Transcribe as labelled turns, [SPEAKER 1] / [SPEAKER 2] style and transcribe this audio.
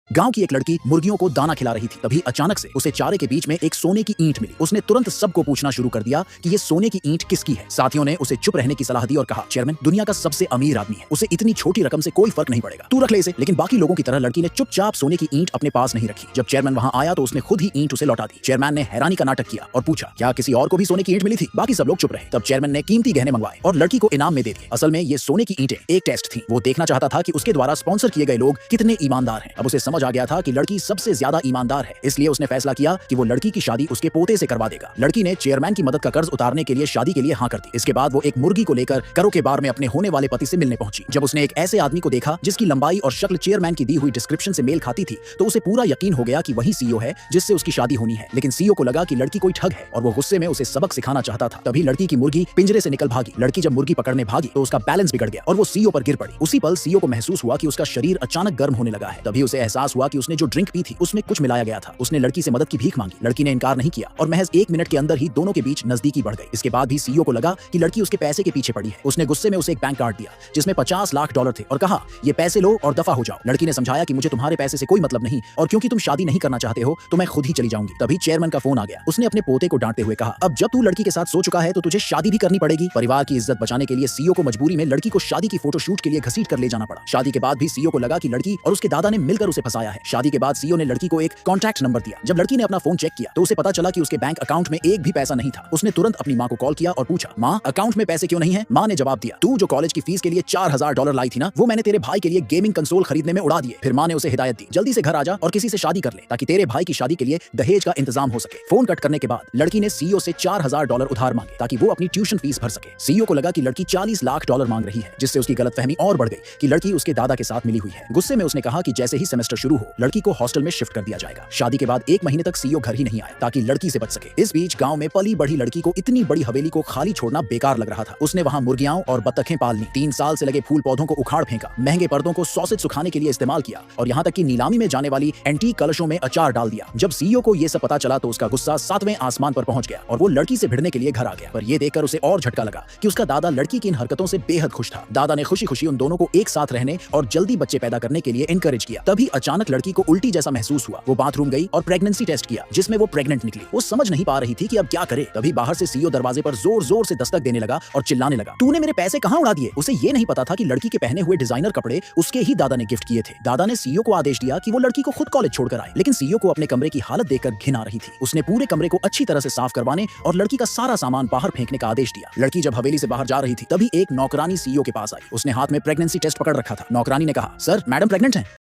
[SPEAKER 1] गांव की एक लड़की मुर्गियों को दाना खिला रही थी। तभी अचानक से उसे चारे के बीच में एक सोने की ईंट मिली। उसने तुरंत सबको पूछना शुरू कर दिया कि ये सोने की ईंट किसकी है। साथियों ने उसे चुप रहने की सलाह दी और कहा, चेयरमैन दुनिया का सबसे अमीर आदमी है, उसे इतनी छोटी रकम से कोई फर्क नहीं पड़ेगा, तू रख ले इसे। लेकिन बाकी लोगों की तरह लड़की ने चुपचाप सोने की ईंट अपने पास नहीं रखी। जब चेयरमैन वहां आया तो उसने खुद ही ईंट उसे लौटा दी। चेयरमैन ने हैरानी का नाटक किया और पूछा, क्या किसी और को भी सोने की ईंट मिली थी? बाकी सब लोग चुप रहे। तब चेयरमैन ने कीमती गहने मंगवाए और लड़की को इनाम में दे दिए। असल में ये सोने की ईंटें एक टेस्ट थी। वो देखना चाहता था कि उसके द्वारा स्पॉन्सर किए गए लोग कितने ईमानदार हैं। अब उसे समझ आ गया था कि लड़की सबसे ज्यादा ईमानदार है, इसलिए उसने फैसला किया कि वो लड़की की शादी उसके पोते से करवा देगा। लड़की ने चेयरमैन की मदद का कर्ज उतारने के लिए शादी के लिए हाँ कर दी। इसके बाद वो एक मुर्गी को लेकर करो के बार में अपने होने वाले पति से मिलने पहुंची। जब उसने एक ऐसे आदमी को देखा जिसकी लंबाई और शक्ल चेयरमैन की दी हुई डिस्क्रिप्शन से मेल खाती थी, तो उसे पूरा यकीन हो गया कि वही सीईओ है जिससे उसकी शादी होनी है। लेकिन सीईओ को लगा कि लड़की कोई ठग है और वो गुस्से में उसे सबक सिखाना चाहता था। तभी लड़की की मुर्गी पिंजरे से निकल भागी। लड़की जब मुर्गी पकड़ने भागी तो उसका बैलेंस बिगड़ गया और वो सीईओ पर गिर पड़ी। उसी पल सीईओ को महसूस हुआ कि उसका शरीर अचानक गर्म होने लगा है। तभी उसे एहसास हुआ कि उसने जो ड्रिंक पी थी उसमें कुछ मिलाया गया था। उसने लड़की से मदद की भीख मांगी। लड़की ने इनकार नहीं किया और महज 1 मिनट के अंदर ही दोनों के बीच नजदीकी बढ़ गई। इसके बाद भी सीईओ को लगा कि लड़की उसके पैसे के पीछे पड़ी है। उसने गुस्से में उसे एक बैंक कार्ड दिया जिसमें $50 लाख थे और कहा, ये पैसे लो और दफा हो जाओ। लड़की ने समझाया कि मुझे तुम्हारे पैसे से कोई मतलब नहीं और क्योंकि तुम शादी नहीं करना चाहते हो तो मैं खुद ही चली जाऊंगी। तभी चेयरमैन का फोन आ गया। उसने अपने पोते को डांटते हुए कहा, अब जब तू लड़की के साथ सो चुका है तो तुझे शादी भी करनी पड़ेगी। परिवार की इज्जत बचाने के लिए सीईओ को मजबूरी में लड़की को शादी की फोटोशूट के लिए घसीट कर ले जाना पड़ा। शादी के बाद भी सीईओ को लगा कि लड़की और उसके दादा ने मिलकर उसे फंसाया है। शादी के बाद सीईओ ने लड़की को एक कॉन्टैक्ट नंबर दिया। जब लड़की ने अपना फोन चेक किया तो उसे पता चला कि उसके बैंक अकाउंट में एक भी पैसा नहीं था। उसने तुरंत अपनी माँ को कॉल किया और पूछा, माँ अकाउंट में पैसे क्यों नहीं है? माँ ने जवाब दिया, तू जो कॉलेज की फीस के लिए $4000 लाई थी ना, वो मैंने तेरे भाई के लिए गेमिंग कंसोल खरीदने में उड़ा दिए। फिर माँ ने उसे हिदायत दी, जल्दी से घर आ जा और किसी से शादी कर ले ताकि तेरे भाई की शादी के लिए दहेज का इंतजाम हो सके। फोन कट करने के बाद लड़की ने सीईओ से $4000 उधार मांगे ताकि वो अपनी ट्यूशन फीस भर सके। सीईओ को लगा कि लड़की $40 लाख मांग रही है, जिससे उसकी गलतफहमी और बढ़ गई कि लड़की उसके दादा के साथ मिली हुई है। गुस्से में उसने कहा कि जैसे ही सेमेस्टर शुरू हो लड़की को हॉस्टल में शिफ्ट कर दिया जाएगा। शादी के बाद 1 महीने तक सीईओ घर ही नहीं आया ताकि लड़की से बच सके। इस बीच गांव में पली बढ़ी लड़की को इतनी बड़ी हवेली को खाली छोड़ना बेकार लग रहा था। उसने वहां मुर्गियां और बत्तखें पालनी, 3 साल से लगे फूल पौधों को उखाड़ फेंका, महंगे पर्दों को सॉसेज सुखाने के लिए इस्तेमाल किया और यहाँ तक कि नीलामी में जाने वाली एंटीक कलशों में अचार डाल दिया। जब सीईओ को ये सब पता चला तो उसका गुस्सा 7वें आसमान पर पहुंच गया और वो लड़की से भिड़ने के लिए घर आ गया। पर ये देखकर उसे और झटका लगा कि उसका दादा लड़की की इन हरकतों से बेहद खुश था। दादा ने खुशी खुशी उन दोनों को एक साथ रहने और जल्दी बच्चे पैदा करने के लिए एनकरेज किया। तभी अचानक लड़की को उल्टी जैसा महसूस हुआ। वो बाथरूम गई और प्रेगनेंसी टेस्ट किया जिसमें वो प्रेग्नेंट निकली। वो समझ नहीं पा रही थी कि अब क्या करे। तभी बाहर से सीईओ दरवाजे पर जोर जोर से दस्तक देने लगा और चिल्लाने लगा, तूने मेरे पैसे कहाँ उड़ा दिए? उसे ये नहीं पता था कि लड़की के पहने हुए डिजाइनर कपड़े उसके ही दादा ने गिफ्ट किए थे। दादा ने सीईओ को आदेश दिया कि वो लड़की को खुद कॉलेज छोड़कर आए, लेकिन सीईओ को अपने कमरे की हालत देखकर घिन आ रही थी। उसने पूरे कमरे को अच्छी तरह से साफ करवाने और लड़की का सारा सामान बाहर फेंकने का आदेश दिया। लड़की जब हवेली से बाहर जा रही थी तभी एक नौकरानी सीईओ के पास आई। उसने हाथ में प्रेगनेंसी टेस्ट पकड़ रखा था। नौकरानी ने कहा, सर मैडम प्रेग्नेंट हैं।